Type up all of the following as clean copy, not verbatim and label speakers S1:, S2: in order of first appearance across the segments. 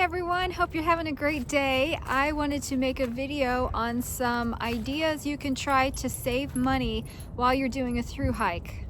S1: everyone, hope you're having a great day. I wanted to make a video on some ideas you can try to save money while you're doing a through hike.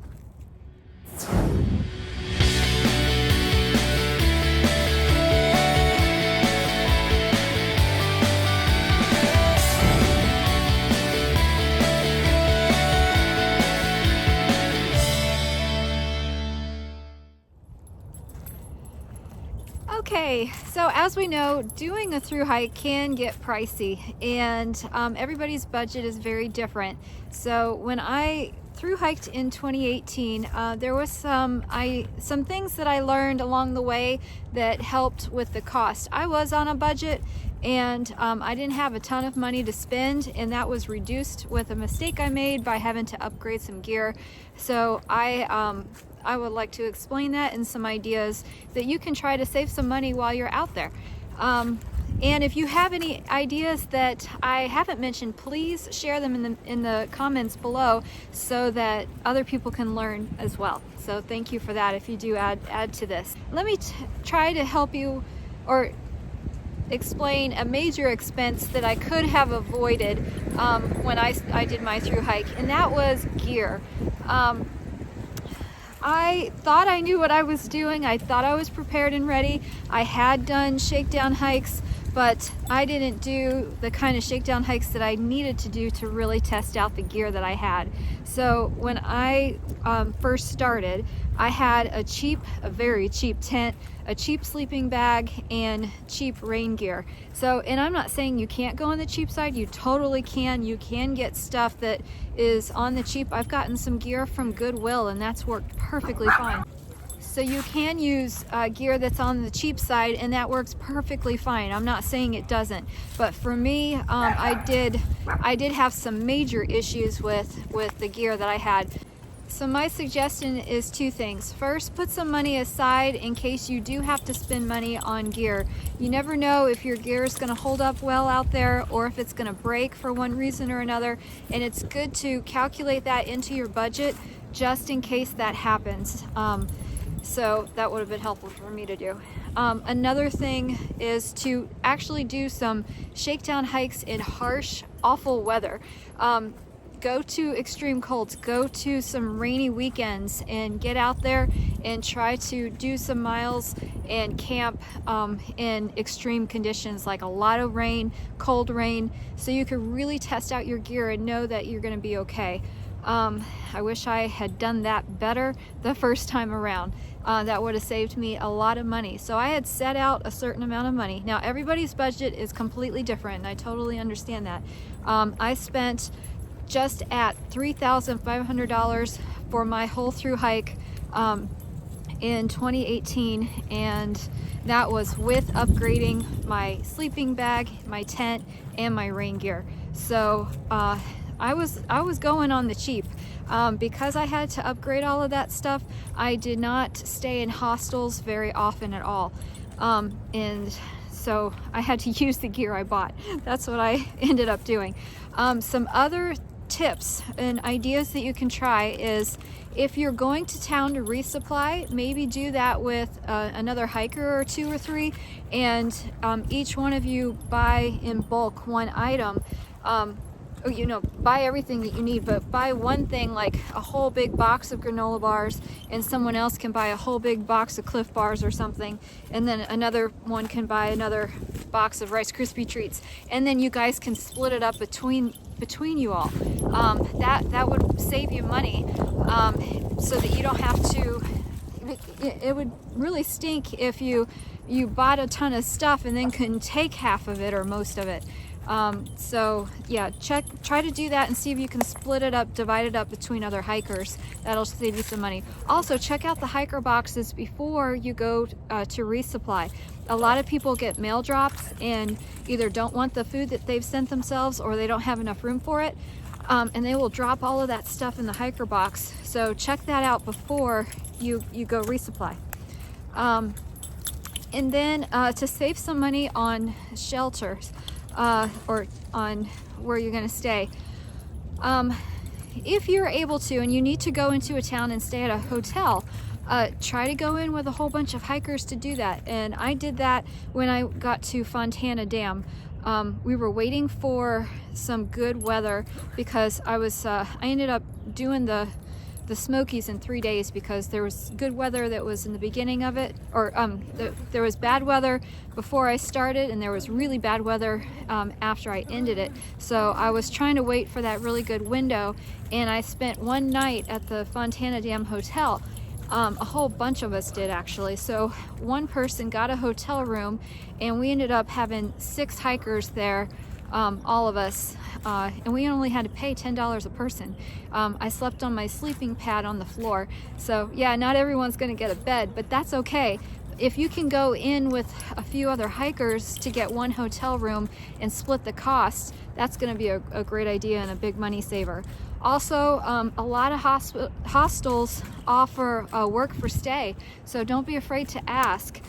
S1: Okay, so as we know, doing a through hike can get pricey, and everybody's budget is very different. So when I through hiked in 2018, there was some things that I learned along the way that helped with the cost. I was on a budget, and I didn't have a ton of money to spend, and that was reduced with a mistake I made by having to upgrade some gear. So I would like to explain that and some ideas that you can try to save some money while you're out there. And if you have any ideas that I haven't mentioned, please share them in the comments below so that other people can learn as well. So thank you for that if you do add to this. Let me try to help you or explain a major expense that I could have avoided when I did my through hike, and that was gear. I thought I knew what I was doing. I thought I was prepared and ready. I had done shakedown hikes, but I didn't do the kind of shakedown hikes that I needed to do to really test out the gear that I had. So when I first started, I had a very cheap tent, a cheap sleeping bag, and cheap rain gear. So, and I'm not saying you can't go on the cheap side, you totally can. You can get stuff that is on the cheap. I've gotten some gear from Goodwill, and that's worked perfectly fine. So you can use gear that's on the cheap side, and that works perfectly fine. I'm not saying it doesn't, but for me, I did have some major issues with the gear that I had. So my suggestion is two things. First, put some money aside in case you do have to spend money on gear. You never know if your gear is going to hold up well out there or if it's going to break for one reason or another, and it's good to calculate that into your budget just in case that happens. So that would have been helpful for me to do. Another thing is to actually do some shakedown hikes in harsh, awful weather. Go to extreme colds, go to some rainy weekends and get out there and try to do some miles and camp in extreme conditions like a lot of rain, cold rain, so you can really test out your gear and know that you're going to be okay. I wish I had done that better the first time around. That would have saved me a lot of money. So I had set out a certain amount of money. Now everybody's budget is completely different, and I totally understand that. I spent just at $3,500 for my whole through hike in 2018, and that was with upgrading my sleeping bag, my tent, and my rain gear. So I was going on the cheap. Because I had to upgrade all of that stuff, I did not stay in hostels very often at all, and so I had to use the gear I bought. That's what I ended up doing. Some other tips and ideas that you can try is, if you're going to town to resupply, maybe do that with another hiker or two or three, and each one of you buy in bulk one item. Buy everything that you need, but buy one thing, like a whole big box of granola bars, and someone else can buy a whole big box of Cliff Bars or something, and then another one can buy another box of Rice Krispie treats, and then you guys can split it up between you all. That would save you money, so that you don't have to. It would really stink if you bought a ton of stuff and then couldn't take half of it or most of it. So yeah, try to do that and see if you can split it up, divide it up between other hikers. That'll save you some money. Also, check out the hiker boxes before you go to resupply. A lot of people get mail drops and either don't want the food that they've sent themselves, or they don't have enough room for it, and they will drop all of that stuff in the hiker box. So check that out before you go resupply. And then to save some money on shelters, or on where you're going to stay. If you're able to, and you need to go into a town and stay at a hotel, try to go in with a whole bunch of hikers to do that. And I did that when I got to Fontana Dam. We were waiting for some good weather because I ended up doing the Smokies in 3 days because there was good weather that was in the beginning of it, or there was bad weather before I started, and there was really bad weather after I ended it. So I was trying to wait for that really good window, and I spent one night at the Fontana Dam Hotel. A whole bunch of us did, actually. So one person got a hotel room, and we ended up having 6 hikers there, all of us, and we only had to pay $10 a person. I slept on my sleeping pad on the floor. So yeah, not everyone's gonna get a bed, but that's okay. If you can go in with a few other hikers to get one hotel room and split the cost, that's gonna be a great idea and a big money saver. Also, a lot of hostels offer work for stay, so don't be afraid to ask.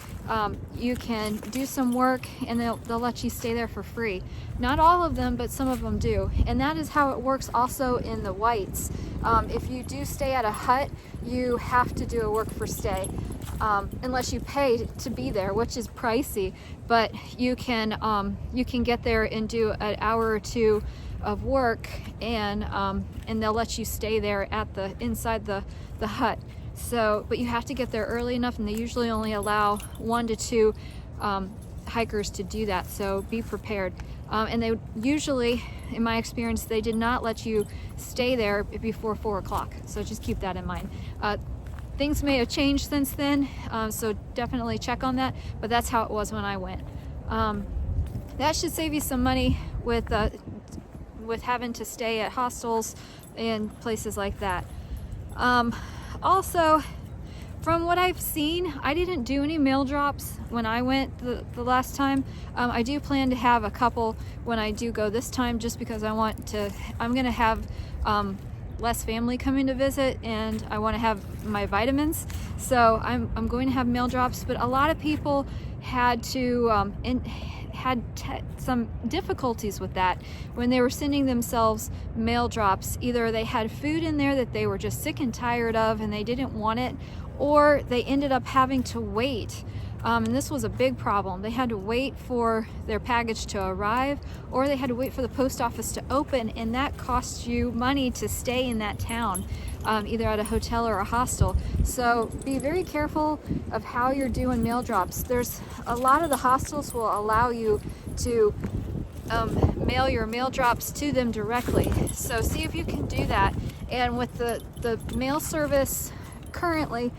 S1: You can do some work and they'll let you stay there for free. Not all of them, but some of them do. And that is how it works also in the whites. If you do stay at a hut, you have to do a work for stay, unless you pay to be there, which is pricey. But you can get there and do an hour or two of work, and they'll let you stay there at inside the hut. So, but you have to get there early enough, and they usually only allow 1 to 2 hikers to do that, so be prepared. And they usually, in my experience, they did not let you stay there before 4 o'clock, so just keep that in mind. Things may have changed since then, so definitely check on that, but that's how it was when I went. That should save you some money with having to stay at hostels and places like that. Also, from what I've seen, I didn't do any mail drops when I went the last time. I do plan to have a couple when I do go this time, just because I'm gonna have less family coming to visit, and I want to have my vitamins, so I'm going to have mail drops. But a lot of people had to some difficulties with that when they were sending themselves mail drops. Either they had food in there that they were just sick and tired of and they didn't want it, or they ended up having to wait. And this was a big problem. They had to wait for their package to arrive, or they had to wait for the post office to open, and that costs you money to stay in that town, either at a hotel or a hostel. So be very careful of how you're doing mail drops. There's a lot of the hostels will allow you to mail your mail drops to them directly. So see if you can do that. And with the mail service currently,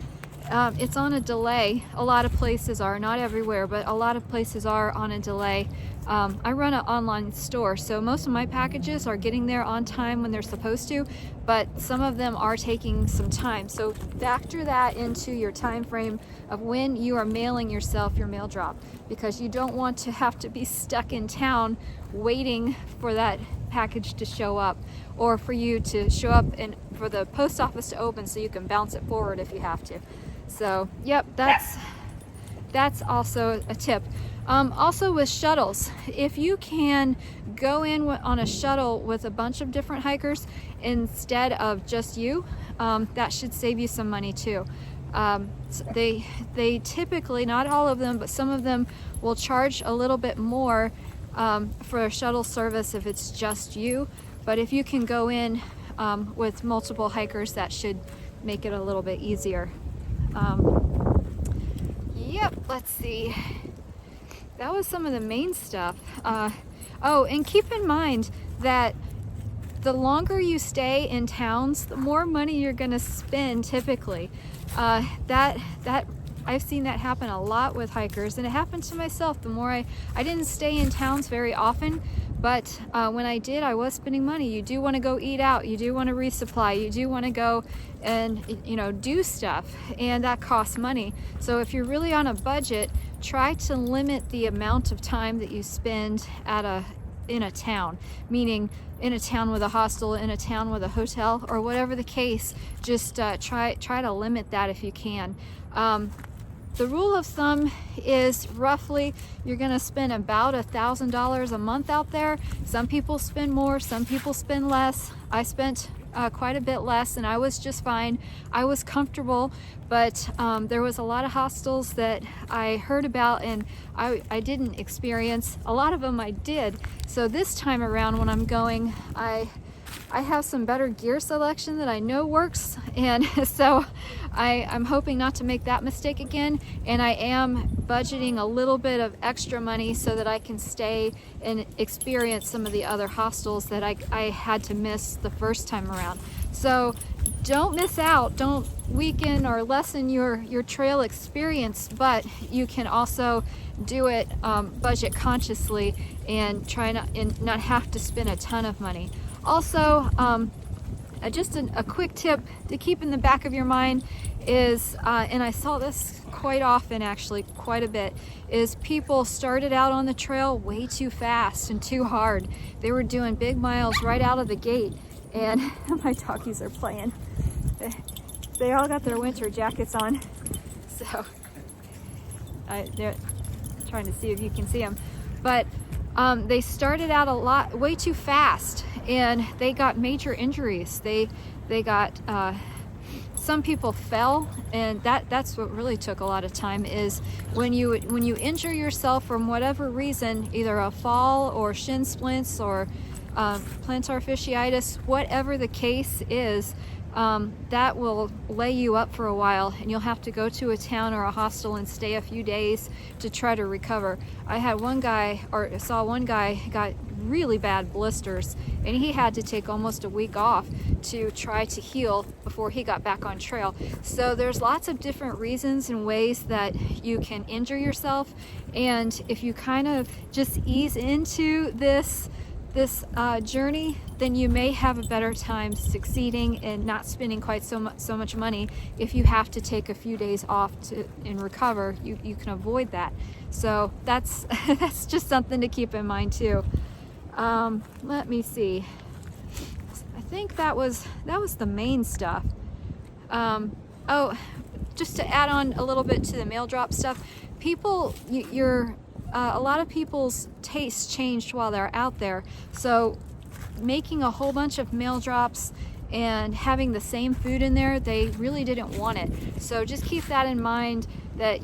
S1: it's on a delay. A lot of places are, not everywhere, but a lot of places are on a delay. I run an online store, so most of my packages are getting there on time when they're supposed to, but some of them are taking some time. So factor that into your time frame of when you are mailing yourself your mail drop, because you don't want to have to be stuck in town waiting for that package to show up, or for you to show up and for the post office to open so you can bounce it forward if you have to. So yep, that's also a tip. Also with shuttles, if you can go in on a shuttle with a bunch of different hikers instead of just you, that should save you some money too. They typically, not all of them, but some of them will charge a little bit more for a shuttle service if it's just you. But if you can go in with multiple hikers, that should make it a little bit easier. Yep, let's see. That was some of the main stuff. Oh, and keep in mind that the longer you stay in towns, the more money you're gonna spend typically. I've seen that happen a lot with hikers, and it happened to myself. The more I didn't stay in towns very often, but when I did, I was spending money. You do want to go eat out, you do want to resupply, you do want to go and do stuff, and that costs money. So if you're really on a budget, try to limit the amount of time that you spend in a town, meaning in a town with a hostel, in a town with a hotel, or whatever the case. Just try to limit that if you can. The rule of thumb is roughly you're going to spend about $1,000 a month out there. Some people spend more, some people spend less. I spent quite a bit less, and I was just fine. I was comfortable, but there was a lot of hostels that I heard about and I didn't experience. A lot of them I did. So this time around when I'm going, I have some better gear selection that I know works, and so I'm hoping not to make that mistake again, and I am budgeting a little bit of extra money so that I can stay and experience some of the other hostels that I had to miss the first time around. So don't miss out, don't weaken or lessen your trail experience, but you can also do it budget consciously and try not have to spend a ton of money. Also, just a quick tip to keep in the back of your mind is, and I saw this quite often, actually quite a bit, is people started out on the trail way too fast and too hard. They were doing big miles right out of the gate, and my doggies are playing. They all got their winter jackets on, so they're trying to see if you can see them. But they started out way too fast, and they got major injuries. They got some people fell, and that's what really took a lot of time, is when you injure yourself from whatever reason, either a fall or shin splints or plantar fasciitis, whatever the case is, that will lay you up for a while, and you'll have to go to a town or a hostel and stay a few days to try to recover. I saw one guy got really bad blisters, and he had to take almost a week off to try to heal before he got back on trail. So there's lots of different reasons and ways that you can injure yourself, and if you kind of just ease into this journey, then you may have a better time succeeding and not spending quite so much money. If you have to take a few days off and recover, you can avoid that. So that's that's just something to keep in mind too. Let me see. I think that was the main stuff. Oh, just to add on a little bit to the mail drop stuff, people, a lot of people's tastes changed while they're out there. So making a whole bunch of mail drops and having the same food in there, they really didn't want it. So just keep that in mind, that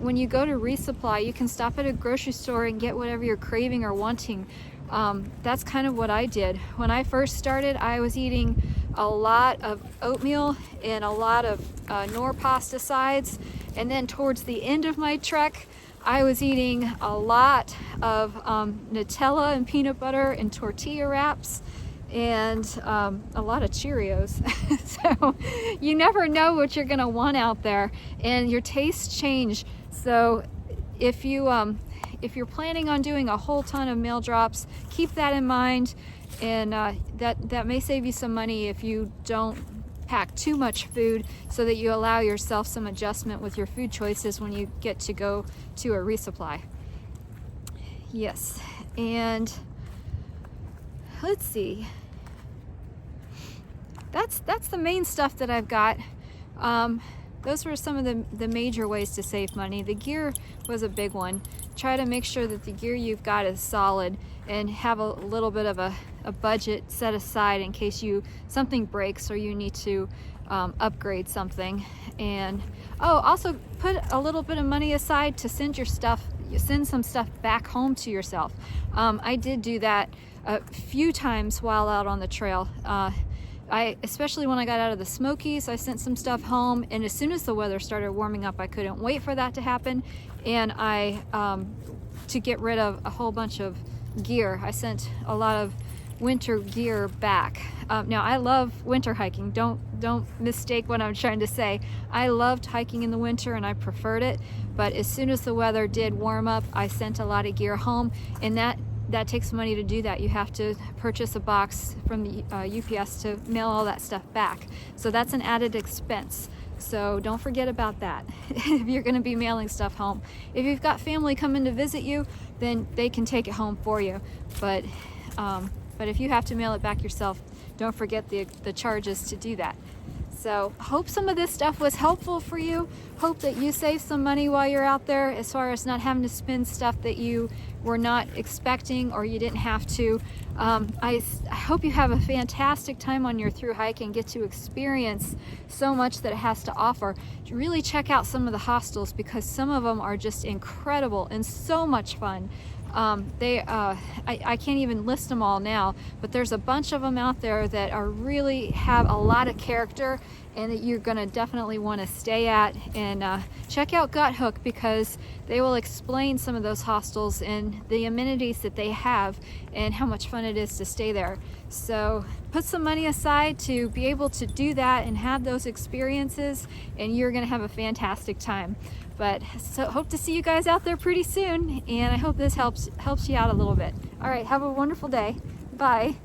S1: when you go to resupply, you can stop at a grocery store and get whatever you're craving or wanting. That's kind of what I did. When I first started, I was eating a lot of oatmeal and a lot of Knorr pasta sides, and then towards the end of my trek, I was eating a lot of Nutella and peanut butter and tortilla wraps, and a lot of Cheerios. So you never know what you're gonna want out there, and your tastes change. So if you're planning on doing a whole ton of mail drops, keep that in mind, and that may save you some money if you don't pack too much food, so that you allow yourself some adjustment with your food choices when you get to go to a resupply. Yes, and let's see. That's the main stuff that I've got. Those were some of the major ways to save money. The gear was a big one. Try to make sure that the gear you've got is solid, and have a little bit of a budget set aside in case something breaks or you need to upgrade something. And also put a little bit of money aside to send some stuff back home to yourself. I did do that a few times while out on the trail. Especially when I got out of the Smokies, I sent some stuff home, and as soon as the weather started warming up, I couldn't wait for that to happen, and to get rid of a whole bunch of gear, I sent a lot of winter gear back. Now I love winter hiking. Don't mistake what I'm trying to say. I loved hiking in the winter and I preferred it, but as soon as the weather did warm up, I sent a lot of gear home, and that takes money to do that. You have to purchase a box from the UPS to mail all that stuff back. So that's an added expense. So don't forget about that if you're going to be mailing stuff home. If you've got family coming to visit you, then they can take it home for you. But if you have to mail it back yourself, don't forget the charges to do that. So hope some of this stuff was helpful for you. Hope that you save some money while you're out there, as far as not having to spend stuff that you were not expecting or you didn't have to. I hope you have a fantastic time on your through hike and get to experience so much that it has to offer. Really check out some of the hostels, because some of them are just incredible and so much fun. I can't even list them all now, but there's a bunch of them out there that are really have a lot of character and that you're gonna definitely want to stay at. And check out Hook, because they will explain some of those hostels and the amenities that they have and how much fun it is to stay there. So put some money aside to be able to do that and have those experiences, and you're gonna have a fantastic time. But so hope to see you guys out there pretty soon, and I hope this helps you out a little bit. All right, have a wonderful day. Bye.